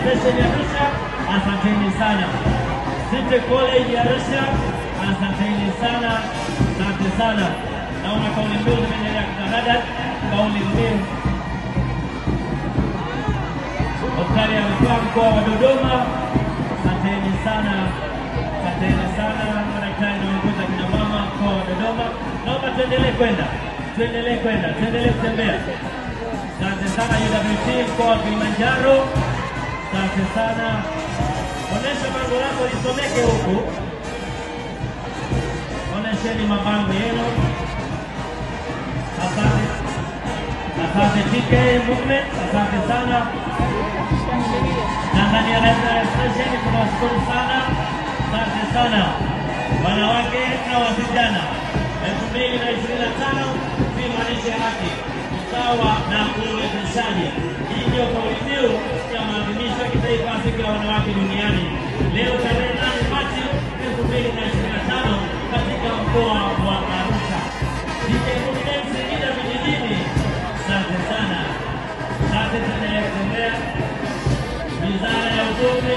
Station ya Arusha, asanteni sana. City College ya Arusha, asanteni sana. Asante sana. Naona kauli mbiu zimeendelea kutahadhari, kauli mbiu. Hospitali ya Rufaa mkoa wa Dodoma, asanteni sana. Asanteni sana madaktari na wauguzi kina mama mkoa wa Dodoma. Naomba tuendelee kwenda, tuendelee kutembea. Asante sana UWT mkoa wa Kilimanjaro. Asante sana. Onesha bango lako lisomeke huku. Onesheni mabango yenu. Asante. Asante TK Movement, asante sana. Tanzania National Station, tunawashukuru sana. Asante sana. Wanawake na wasichana 2025 tuimarishe haki, usawa na uwezeshaji. Hii ndio kauli mbiu ya maadhimisho ya kitaifa siku ya wanawake duniani. Leo tarehe 8 Machi 2025 katika mkoa wa Arusha. Singida vijijini. Asante sana. Asante sana ya kutembea. Wizara ya Utume